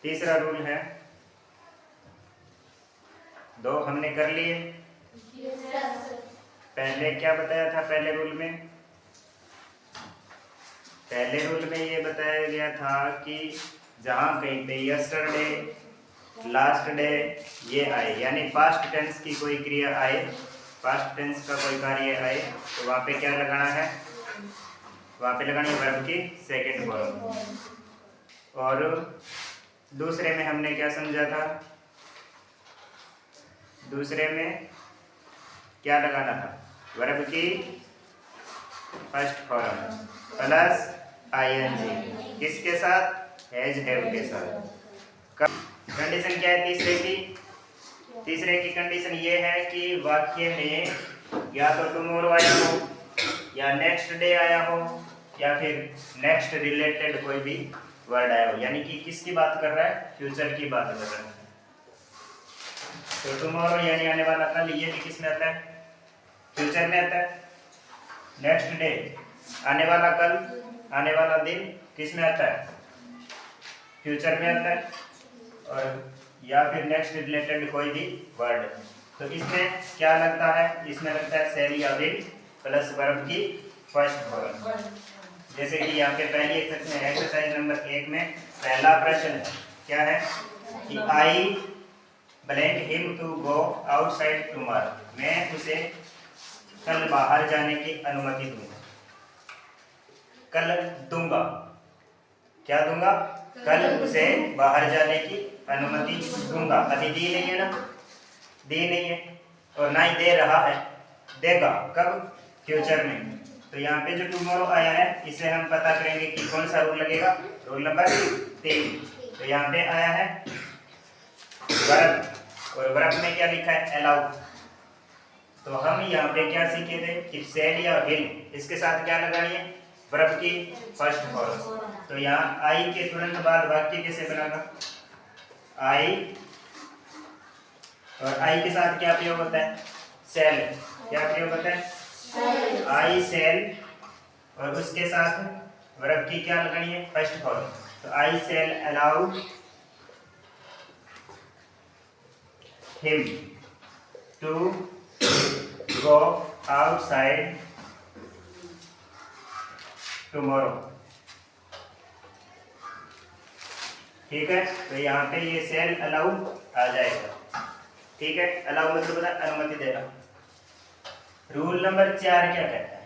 तीसरा रूल है, दो हमने कर लिए। पहले क्या बताया था? पहले रूल में ये बताया गया था कि जहां कहीं पे यस्टरडे, लास्ट डे ये आए, यानी पास्ट टेंस की कोई क्रिया आए, पास्ट टेंस का कोई कार्य आए, तो वहां पे क्या लगाना है? वहां पे लगानी है वर्ब की सेकंड फॉर्म। और दूसरे में हमने क्या समझा था? दूसरे में क्या लगाना था? वर्ब की फर्स्ट फॉर्म प्लस आईएनजी, किसके साथ? हैज हैव के साथ। कंडीशन क्या है तीसरे की? तीसरे की कंडीशन ये है कि वाक्य में या तो टुमारो आया हो, या नेक्स्ट डे आया हो, या फिर नेक्स्ट रिलेटेड कोई भी वर्ड आया हो, यानी कि किसकी बात कर रहा है? फ्यूचर की बात कर रहा है। तो टुमारो यानी आने वाला कल, ये भी किस में आता है? फ्यूचर में आता है। नेक्स्ट डे आने वाला कल, आने वाला दिन किस में आता है? फ्यूचर में आता है। और या फिर नेक्स्ट रिलेटेड कोई भी वर्ड, तो इसमें क्या लगता है? इसमें लगता है सेल या विल प्लस वर्ब की फर्स्ट फॉर्म। जैसे कि यहाँ पे पहली एक्सरसाइज नंबर 1 में पहला प्रश्न है, क्या है कि I blank him to go outside tomorrow, मैं उसे कल बाहर जाने की अनुमति दूंगा। कल दूंगा, क्या दूंगा? कल उसे बाहर जाने की अनुमति दूंगा। अभी दी नहीं है ना, दी नहीं है, और ना ही दे रहा है, देगा कब? फ्यूचर में। तो यहाँ पे जो टुमारो आया है, इसे हम पता करेंगे कि कौन सा रूल लगेगा? Rule number 3। तो यहाँ पे आया है वर्ब, और वर्ब में क्या लिखा है? अलाउ। तो हम यहाँ पे क्या सीखे थे कि सेल या विल, इसके साथ क्या लगानी है? वर्ब की फर्स्ट फॉर्म। तो यहाँ आई के तुरंत बाद वाक्य कैसे बनेगा? आई, और आई के साथ क्या प्रयोग होता है? सेल। क्या प्रयोग होता है? आई सेल, और उसके साथ वर्ब की क्या लगानी है? First form. तो I shall allow him to go outside tomorrow. ठीक है, तो यहाँ पे ये सेल अलाउ आ जाएगा। ठीक है, अलाउ मतलब होता है अनुमति देना। रूल नंबर 4 क्या कहता है?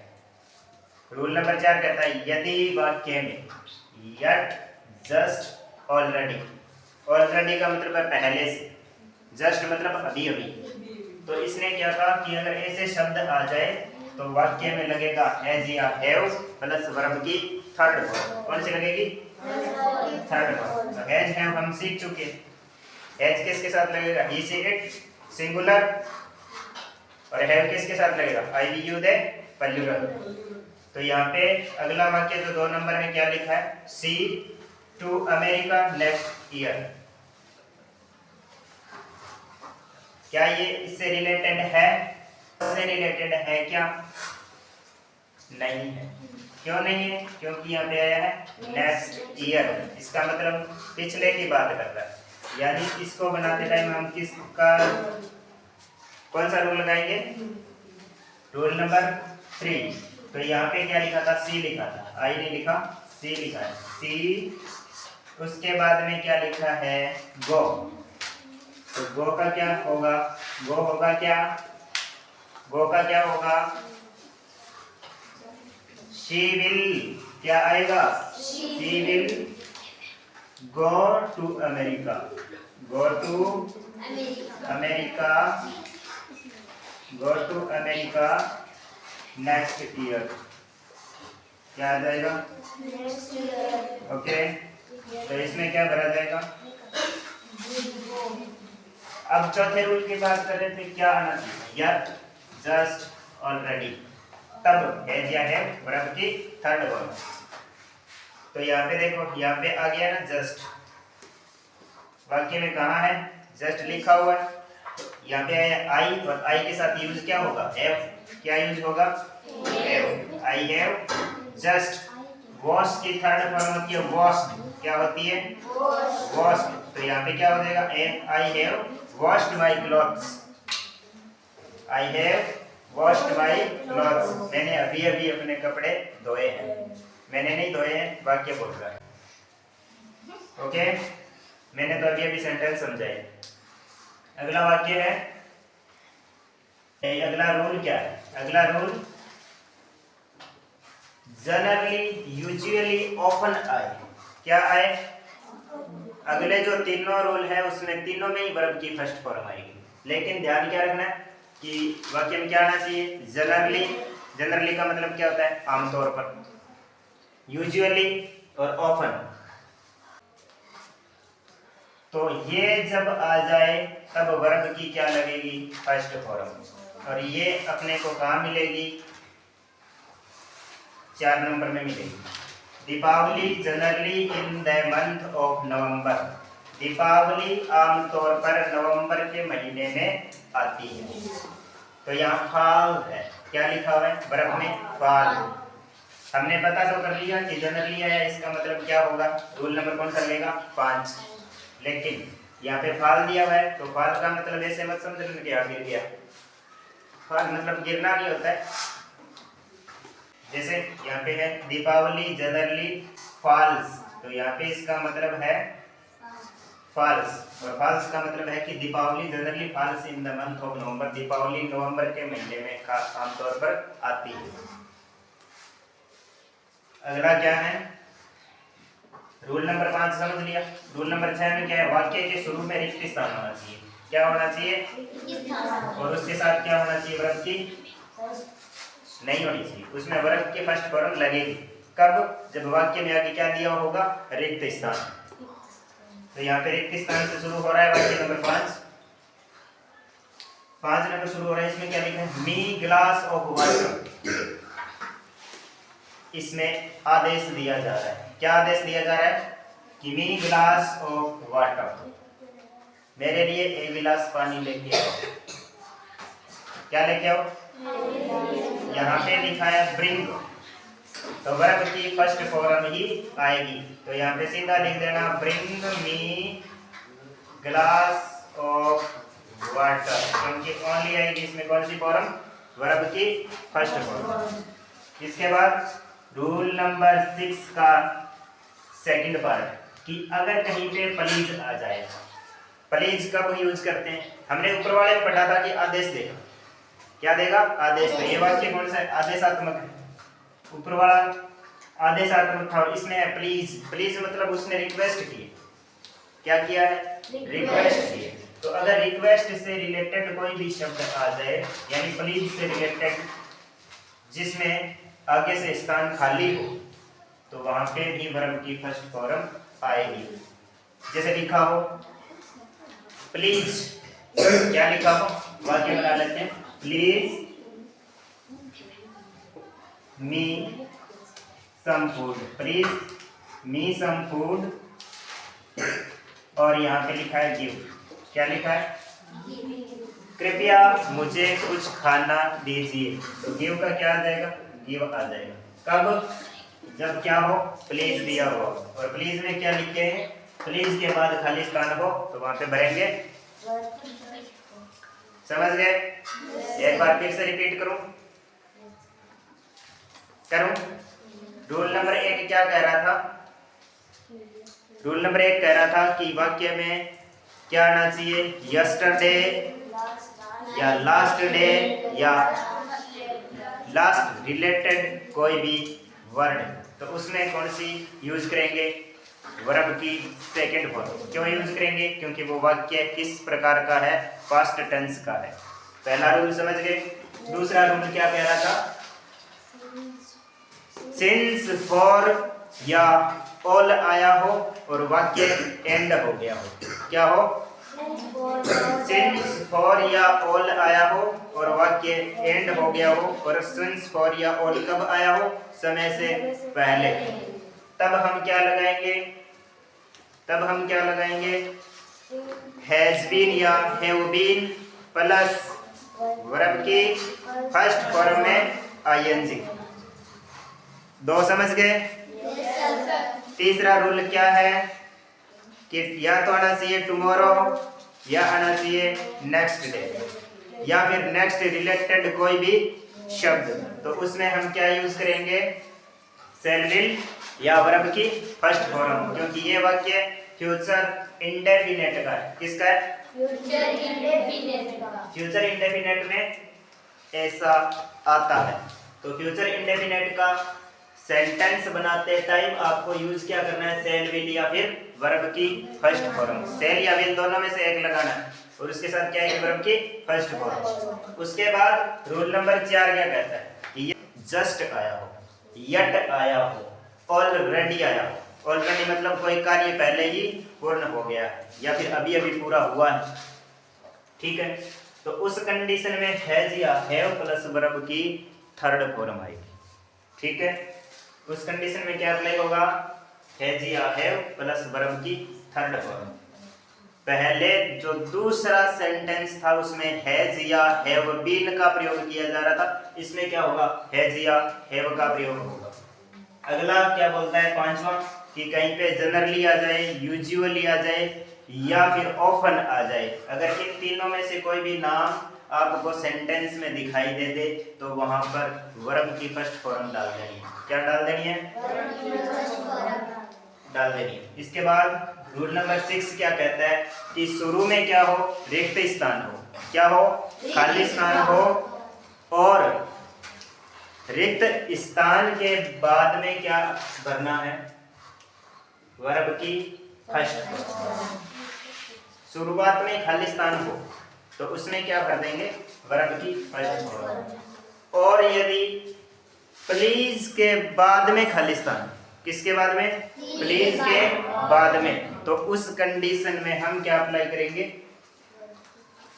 रूल नंबर 4 कहता है यदि वाक्य में यट, जस्ट, ऑलरेडी, ऑलरेडी का मतलब है पहले से, जस्ट मतलब अभी अभी, तो इसने क्या कहा कि अगर ऐसे शब्द आ जाए तो वाक्य में लगेगा हैज या हैव प्लस वर्ब की थर्ड फॉर्म। कौन सी लगेगी? Third form. तो हैज हैव हम सीख चुके। हैज किसके साथ लगेगा? ही सी इट सिंगुलर, और हैव किसके साथ लगेगा? आई वी यू दे प्लूरल। तो यहाँ पे अगला वाक्य जो 2 नंबर में क्या लिखा है? सी टू अमेरिका नेक्स्ट ईयर, क्या ये इससे रिलेटेड है? इससे रिलेटेड है क्या? नहीं है। क्यों नहीं है? क्योंकि यहाँ पे आया है नेक्स्ट ईयर, इसका मतलब पिछले की बात कर रहा है। यानी इसको बनाते टाइम हम किसका, कौन सा रूल लगाएंगे? Rule number 3। तो यहाँ पे क्या लिखा था? सी लिखा था, आई नहीं लिखा, सी लिखा है। सी, उसके बाद में क्या लिखा है? गो। तो गो का क्या होगा? गो होगा क्या? गो का क्या होगा? शी विल, क्या आएगा? She will go to America, go to America, go to America next year. क्या आ जाएगा? ओके, तो इसमें क्या भरा जाएगा? अब चौथे रूल की बात कर रहे थे, क्या आना चाहिए? यट, जस्ट, ऑलरेडी, तब हैज या हैव वर्ब की थर्ड फॉर्म। तो यहाँ पे देखो, यहाँ पे आ गया ना जस्ट, वाक्य में कहाँ है? जस्ट लिखा हुआ है। यहाँ पे है आई, और आई के साथ यूज क्या होगा? हैव। क्या यूज होगा? Have. I have just wash की थर्ड फॉर्म होती है वॉश्ड। क्या होती है? वॉश्ड। तो यहाँ पे क्या हो जाएगा? I have washed my clothes. I have washed my clothes. मैंने अभी अभी अपने कपड़े धोए हैं। मैंने नहीं धोए हैं, वाक्य बोल रहा है। ओके, मैंने तो अभी अभी सेंटेंस समझाए। अगला वाक्य है, अगला रूल क्या है? अगला रूल जनरली, यूजुअली, ऑफन आए। क्या आए? अगले जो तीनों रूल है उसमें तीनों में ही वर्ब की फर्स्ट फॉर्म आएगी। लेकिन ध्यान क्या रखना है कि वाक्य में क्या आना चाहिए? जनरली। जनरली का मतलब क्या होता है? आमतौर पर। यूजुअली और ऑफन। तो ये जब आ जाए तब वर्ब की क्या लगेगी? First form. और ये अपने को कहाँ मिलेगी? 4 नंबर में मिलेगी। Deepawali generally in the month of November. Deepawali आमतौर पर नवंबर के महीने में आती है। तो यहाँ फाल है। क्या लिखा हुआ है वर्ब में? फाल। हमने पता तो कर लिया कि जनरली है, इसका मतलब क्या होगा? रूल नंबर कौन सा लेगा? 5। लेकिन यहाँ पे फाल दिया हुआ है, तो फाल का मतलब ऐसे मत समझ लेना कि गिर गया। फाल मतलब गिरना नहीं होता है। जैसे यहाँ पे है दीपावली जनरली फॉल्स, तो यहाँ पे इसका मतलब है फॉल्स। और फॉल्स का मतलब है कि Deepavali generally falls in the month of November. Deepavali नवंबर के महीने में आमतौर पर आती है। अगला क्या है? रूल नंबर 5 समझ लिया। रूल नंबर 6 में क्या है? वाक्य के शुरू में रिक्त स्थान होना चाहिए। क्या होना चाहिए? और उसके साथ क्या होना चाहिए? वर्ब की नहीं होनी चाहिए। उसमें वर्ब के फर्स्ट फॉर्म लगेगी। कब? जब वाक्य में आगे क्या दिया होगा? रिक्त स्थान। तो यहाँ पे रिक्त स्थान से शुरू हो रहा है वाक्य नंबर 5। 5 नंबर शुरू हो रहा है। इसमें क्या लिखा है? मी ग्लास ऑफ वाटर। इसमें आदेश दिया जा रहा है। क्या आदेश दिया जा रहा है? कि मी ग्लास ऑफ वाटर, मेरे लिए एक गिलास पानी लेके आओ। क्या लेके आओ? यहाँ पे लिखा है ब्रिंग, तो वर्ब की फर्स्ट फॉर्म ही आएगी। तो यहाँ पे सीधा लिख देना bring me glass of water, क्योंकि ओनली आएगी इसमें कौन सी फॉर्म? वर्ब की फर्स्ट फॉर्म। इसके बाद रूल नंबर 6 का सेकंड पार्ट, कि अगर कहीं पे प्लीज आ जाए। प्लीज कब यूज करते हैं? हमने ऊपर वाले में पढ़ा था कि आदेश देगा। क्या देगा? आदेश। तो ये वाक्य कौन सा है? आदेशात्मक है। ऊपर वाला आदेशात्मक था, और इसमें है प्लीज। प्लीज मतलब उसने रिक्वेस्ट की। क्या किया है? रिक्वेस्ट की। तो अगर रिक्वेस्ट से रिलेटेड कोई भी शब्द आ जाए, यानी प्लीज से रिलेटेड, जिसमें आगे से स्थान खाली हो, तो वहां पे भी वर्ब की फर्स्ट फॉर्म आएगी। जैसे लिखा हो प्लीज, क्या लिखा हो? वाक्य बना लेते हैं। Please me some food. Please me some food. और यहाँ पे लिखा है गिव। क्या लिखा है? कृपया मुझे कुछ खाना दीजिए। तो गिव का क्या आ जाएगा? गिव आ जाएगा। कब? जब क्या हो? प्लीज दिया हो। और प्लीज में क्या लिखे हैं? प्लीज के बाद खाली स्थान हो तो वहां पे भरेंगे। समझ गए? एक बार फिर से रिपीट करूं? रूल नंबर 1 क्या कह रहा था? रूल नंबर 1 कह रहा था कि वाक्य में क्या आना चाहिए? यस्टरडे या लास्ट डे या लास्ट रिलेटेड कोई भी वर्ड, तो उसमें कौन सी यूज करेंगे? वर्ब की सेकंड फॉर्म। क्यों यूज करेंगे? क्योंकि वो वाक्य किस प्रकार का है? पास्ट टेंस का है। पहला रूल समझ गए। दूसरा रूल क्या कह रहा था? सिंस, फॉर या ऑल आया हो और वाक्य एंड हो गया हो। क्या हो? सिंस, फॉर या ऑल आया हो और वाक्य एंड हो गया हो। और सिंस, फॉर या ऑल कब आया हो? समय से पहले। तब हम क्या लगाएंगे? तब हम क्या लगाएंगे? हैज बीन या हैव बीन प्लस वर्ब की फर्स्ट फॉर्म में आईएनजी। 2 समझ गए? तीसरा रूल क्या है कि या तो आना चाहिए टुमारो या आना चाहिए नेक्स्ट डे या फिर नेक्स्ट रिलेटेड कोई भी शब्द। तो उसमें हम क्या यूज करेंगे, शैल विल या वर्ब की फर्स्ट फॉर्म, क्योंकि ये वाक्य फ्यूचर इंडेफिनेट का है। किसका है? फ्यूचर इंडेफिनेट का। फ्यूचर इंडेफिनेट में ऐसा आता है। तो फ्यूचर इंडेफिनेट का सेंटेंस बनाते टाइम आपको यूज क्या करना है, शैल विल या फिर वर्ब की फर्स्ट फॉर्म। शैल या विल दोनों में से एक लगाना है और उसके साथ क्या है, वर्ब की फर्स्ट फॉर्म। उसके बाद रूल नंबर 4 क्या कहता है, ये जस्ट आया हो, यट आया हो, ऑलरेडी आया हो। ऑलरेडी मतलब कोई कार्य पहले ही पूर्ण हो गया है या फिर अभी अभी पूरा हुआ है, ठीक है। तो उस कंडीशन में हैज या हैव प्लस वर्ब की थर्ड फॉर्म आएगी, ठीक है। उस कंडीशन में क्या अप्लाई होगा, हैज या हैव प्लस वर्ब की थर्ड फॉर्म। पहले जो दूसरा सेंटेंस था उसमें हैज या हैव बीन का प्रयोग किया जा रहा था, इसमें क्या होगा, हैज या हैव का प्रयोग होगा। अगला क्या बोलता है, पांचवा, कि कहीं पे जनरली आ जाए, यूजुअली आ जाए या फिर ऑफन आ जाए। अगर इन तीनों में से कोई भी नाम आपको सेंटेंस में दिखाई दे दे तो वहां पर वर्ब की फर्स्ट फॉर्म डाल देनी है। क्या डाल देनी है, डाल देनी है। इसके बाद रूल नंबर 6 क्या कहता है कि शुरू में क्या हो, रिक्त स्थान हो, क्या हो, खाली स्थान हो, और रिक्त स्थान के बाद में क्या भरना है, वर्ब की फर्स्ट फॉर्म। शुरुआत में खाली स्थान हो तो उसमें क्या भर देंगे, वर्ब की फर्स्ट फॉर्म। और यदि प्लीज के बाद में खाली स्थान, किसके बाद में, प्लीज के बाद में, तो उस कंडीशन में हम क्या अप्लाई करेंगे,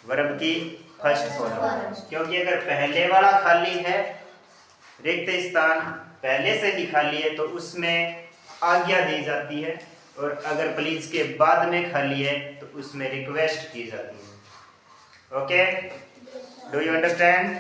वर्ब की फर्स्ट फॉर्म। क्योंकि अगर पहले वाला खाली है, रिक्त स्थान पहले से ही खाली है, तो उसमें आज्ञा दी जाती है, और अगर प्लीज के बाद में खाली है तो उसमें रिक्वेस्ट की जाती है। Okay, do you understand?